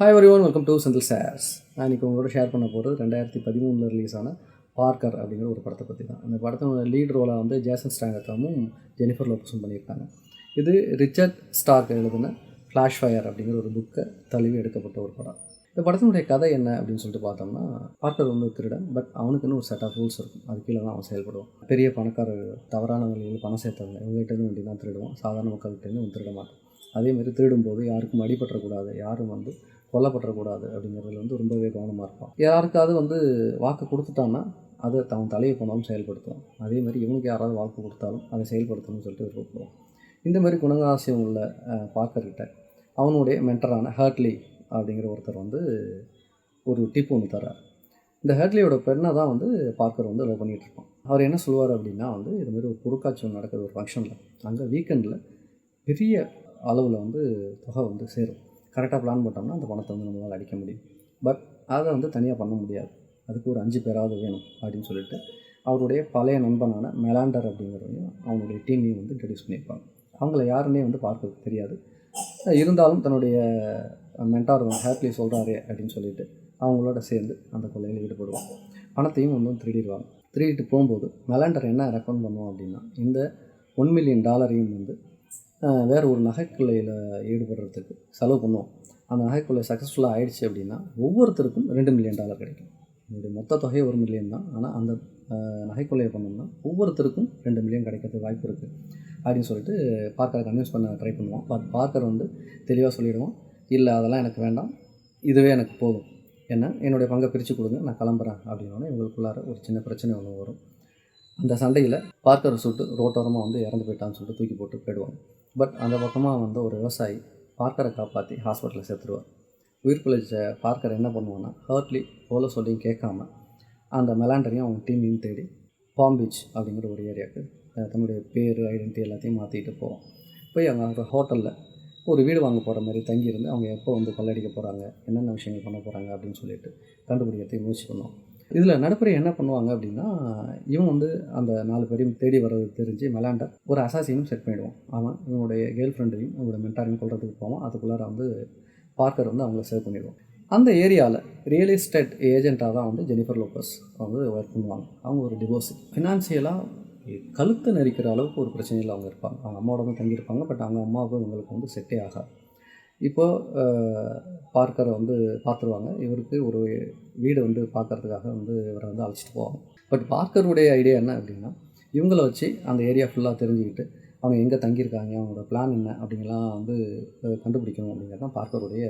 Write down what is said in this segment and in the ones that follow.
Hi everyone, welcome to Senthil sir's. நான் இன்றைக்கி உங்களோட ஷேர் பண்ண போகிறது 2013 ரிலீஸ் ஆன பார்க்கர் அப்படிங்கிற ஒரு படத்தை பற்றி தான். இந்த படத்தோட லீட் ரோலாக வந்து ஜேசன் ஸ்டாங்கத்தமும் ஜெனிஃபர் லோபஸும் பண்ணியிருக்காங்க. இது ரிச்சர்ட் ஸ்டார்க் எழுதின ஃப்ளாஷ் ஃபயர் அப்படிங்கிற ஒரு புக்கை தழுவி எடுக்கப்பட்ட ஒரு படம். இந்த படத்தினுடைய கதை என்ன அப்படின்னு சொல்லிட்டு பார்த்தோம்னா, பார்க்கர் வந்து திருடன். பட் அவனுக்குன்னு ஒரு செட் ஆஃப் ரூல்ஸ் இருக்கும். அது கீழே தான் அவன் செயல்படுவான். பெரிய பணக்காரர்கள், தவறான வழியில் பணம் சேர்த்தவங்க, இவங்ககிட்டேருந்து வண்டி தான் திருடுவான். சாதாரண மக்கள்கிட்டேருந்து அவன் திருட மாட்டான். அதேமாதிரி திருடும்போது யாருக்கும் அடிபற்றக்கூடாது, யாரும் வந்து கொல்லப்படக்கூடாது அப்படிங்கிறதுல வந்து ரொம்பவே கவனமாக இருப்பான். யாருக்காவது வந்து வாக்கு கொடுத்துட்டான்னா அதை அவன் தலையை போனாலும் செயல்படுத்துவான். அதேமாதிரி இவனுக்கு யாராவது வாக்கு கொடுத்தாலும் அதை செயல்படுத்தணும்னு சொல்லிட்டு விருப்பப்படுவான். இந்த மாதிரி குணங்காசியம் உள்ள பார்க்கர்கிட்ட அவனுடைய மென்டரான ஹர்ட்லி அப்படிங்கிற ஒருத்தர் வந்து ஒரு டிப் ஒன்று தர்றார். இந்த ஹர்ட்லியோட பெண்ணை தான் வந்து பார்க்கர் வந்து லவ் பண்ணிகிட்டு இருப்பான். அவர் என்ன சொல்லுவார் அப்படின்னா வந்து இதுமாதிரி ஒரு பொருட்காட்சி ஒன்று நடக்குது ஒரு ஃபங்க்ஷனில். அங்கே வீக்கெண்டில் பெரிய அளவில் வந்து தொகை வந்து சேரும். கரெக்டாக பிளான் போட்டோம்னா அந்த பணத்தை வந்து நம்மளால் அடிக்க முடியும். பட் அதை வந்து தனியாக பண்ண முடியாது. அதுக்கு ஒரு 5 பேராவது வேணும் அப்படின்னு சொல்லிட்டு அவருடைய பழைய நண்பனான மெலாண்டர் அப்படிங்கிறவங்க அவனுடைய டீமையும் வந்து இன்ட்ரடியூஸ் பண்ணியிருப்பாங்க. அவங்கள யாருன்னே வந்து பார்க்கறதுக்கு தெரியாது. இருந்தாலும் தன்னுடைய மென்டார் வந்து ஹார்ட்லி சொல்கிறாரே அப்படின்னு சொல்லிட்டு அவங்களோட சேர்ந்து அந்த கொள்ளையில் ஈடுபடுவாங்க. பணத்தையும் வந்து திருடிடுவாங்க. திருடிட்டு போகும்போது மெலாண்டர் என்ன ரெக்கமெண்ட் பண்ணுவோம் அப்படின்னா, இந்த $1 மில்லியன் வந்து வேறு ஒரு நகைக்கொள்ளையில் ஈடுபடுறதுக்கு செலவு பண்ணுவோம். அந்த நகைக்கொள்ளை சக்ஸஸ்ஃபுல்லாக ஆகிடுச்சு அப்படின்னா ஒவ்வொருத்தருக்கும் $2 மில்லியன் கிடைக்கும். என்னுடைய மொத்த தொகை 1 மில்லியன் தான். ஆனால் அந்த நகைக்கொள்ளையை பண்ணோம்னா ஒவ்வொருத்தருக்கும் 2 மில்லியன் கிடைக்கிறதுக்கு வாய்ப்பு இருக்குது அப்படின்னு சொல்லிட்டு பார்க்கரை கன்வின்ஸ் பண்ண ட்ரை பண்ணுவோம். பட் பார்க்கர் வந்து தெளிவாக சொல்லிவிடுவோம், இல்லை அதெல்லாம் எனக்கு வேண்டாம், இதுவே எனக்கு போதும், என்னுடைய பங்கை பிரித்து கொடுங்க, நான் கிளம்புறேன் அப்படின்னோடனே இவங்களுக்குள்ளார ஒரு சின்ன பிரச்சனை ஒன்று வரும். அந்த சண்டையில் பார்க்கர் சுட்டு ரோட்டோரமாக வந்து இறந்து போயிட்டான்னு சொல்லிட்டு தூக்கி போட்டு போயிடுவாங்க. பட் அந்த பக்கமாக வந்து ஒரு விவசாயி பார்க்கரை காப்பாற்றி ஹாஸ்பிட்டலில் சேர்த்துருவார். உயிர் பிழைச்ச பார்க்கர் என்ன பண்ணுவான்னா, ஹர்ட்லி போல சொல்லியும் கேட்காம அந்த மெலாண்டரையும் அவங்க டீமையும் தேடி பாம் பீச் அப்படிங்கிற ஒரு ஏரியாவுக்கு தன்னுடைய பேர், ஐடென்டிட்டி எல்லாத்தையும் மாற்றிட்டு போவோம். போய் அங்கே ஒரு ஹோட்டலில் ஒரு வீடு வாங்க போகிற மாதிரி தங்கியிருந்து அவங்க எப்போ வந்து கொள்ளடிக்க போகிறாங்க, என்னென்ன விஷயங்கள் பண்ண போகிறாங்க அப்படின்னு சொல்லிட்டு கண்டுபிடிக்கிறதுக்கு முயற்சி பண்ணுவோம். இதில் நடுப்புறை என்ன பண்ணுவாங்க அப்படின்னா, இவன் வந்து அந்த 4 பேரையும் தேடி வர்றது தெரிஞ்சு மெலாண்டர் ஒரு அசாசினும் செட் பண்ணிவிடுவான். அவன் இவனுடைய கேர்ள் ஃப்ரெண்டையும் இவனோட மென்டாரையும் கொள்றதுக்கு போவான். அதுக்குள்ளார வந்து பார்க்கர் வந்து அவங்கள சேவ் பண்ணிடுவான். அந்த ஏரியாவில் ரியல் எஸ்டேட் ஏஜென்ட்டாக தான் வந்து ஜெனிஃபர் லோபஸ் வந்து ஒர்க் பண்ணுவாங்க. அவங்க ஒரு டிவோர்ஸு. ஃபினான்சியலாக கழுத்தை நெரிக்கிற அளவுக்கு ஒரு பிரச்சனையில் அவங்க இருப்பாங்க. அவங்க அம்மாவோட தான் தங்கியிருப்பாங்க. பட் அவங்க அம்மாவுக்கு இவங்களுக்கு வந்து செட்டே ஆகாது. இப்போது பார்க்கரை வந்து பார்த்துருவாங்க. இவருக்கு ஒரு வீடு வந்து பார்க்குறதுக்காக வந்து இவரை வந்து அழைச்சிட்டு போவாங்க. பட் பார்க்கருடைய ஐடியா என்ன அப்படின்னா, இவங்கள வச்சு அந்த ஏரியா ஃபுல்லாக தெரிஞ்சுக்கிட்டு அவங்க எங்கே தங்கியிருக்காங்க, அவங்களோட பிளான் என்ன அப்படிங்கலாம் வந்து கண்டுபிடிக்கணும் அப்படிங்கிறது தான் பார்க்கருடைய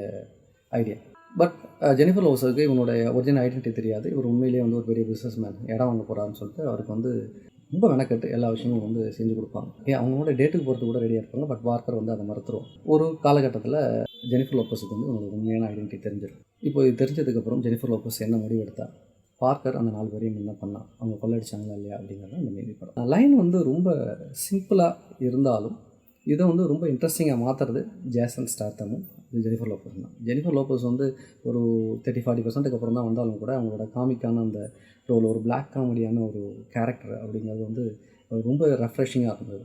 ஐடியா. பட் ஜெனிஃபர் லோபஸுக்கு இவனுடைய ஒரிஜினல் ஐடென்டிட்டி தெரியாது. இவர் உண்மையிலேயே வந்து ஒரு பெரிய பிஸ்னஸ் மேன், இடம் வாங்க போகிறாருன்னு சொல்லிட்டு அவருக்கு வந்து ரொம்ப மெனக்கட்டு எல்லா விஷயங்களும் வந்து செஞ்சு கொடுப்பாங்க. அவங்களோட டேட்டுக்கு போகிறது கூட ரெடியாக இருப்பாங்க. பட் பார்க்கர் வந்து அதை மறுத்துருவோம். ஒரு காலகட்டத்தில் ஜெனிஃபர் லோபஸுக்கு வந்து அவங்களோட உண்மையான ஐடென்டிட்டி தெரிஞ்சிடும். இப்போ இது தெரிஞ்சதுக்கப்புறம் ஜெனிஃபர் லோபஸ் என்ன முடிவு எடுத்தால், பார்க்கர் அந்த 4 பேரையும் என்ன பண்ணால், அவங்க கொள்ளடிச்சாங்களா இல்லையா அப்படிங்கிறது அந்த மீதி படம். லைன் வந்து ரொம்ப சிம்பிளாக இருந்தாலும் இதை வந்து ரொம்ப இன்ட்ரெஸ்டிங்காக மாற்றுறது ஜேசன் ஸ்டாத்தமும் ஜெனிஃபர் லோபஸ் தான். ஜெனிஃபர் லோபஸ் வந்து ஒரு 30-40% அப்புறம் தான் வந்தாலும் கூட அவங்களோட காமிக்கான அந்த ரோல், ஒரு பிளாக் காமெடியான ஒரு கேரக்டர் அப்படிங்கிறது வந்து ரொம்ப ரெஃப்ரெஷிங்காக இருந்தது.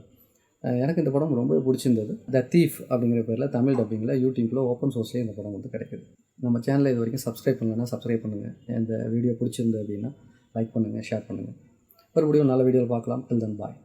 எனக்கு இந்த படம் ரொம்ப பிடிச்சிருந்தது. த தீஃப் அப்படிங்கிற பேரில் தமிழ் டப்பிங்கில் யூடியூப்பில் ஓப்பன் சோர்ஸ்லேயே இந்த படம் வந்து கிடைக்குது. நம்ம சேனலை இது வரைக்கும் சப்ஸ்கிரைப் பண்ணலைன்னா சப்ஸ்கிரைப் பண்ணுங்கள். இந்த வீடியோ பிடிச்சிருந்து அப்படின்னா லைக் பண்ணுங்கள், ஷேர் பண்ணுங்கள். மறுபடியும் நல்ல வீடியோவில் பார்க்கலாம். டில் தென் பாய்.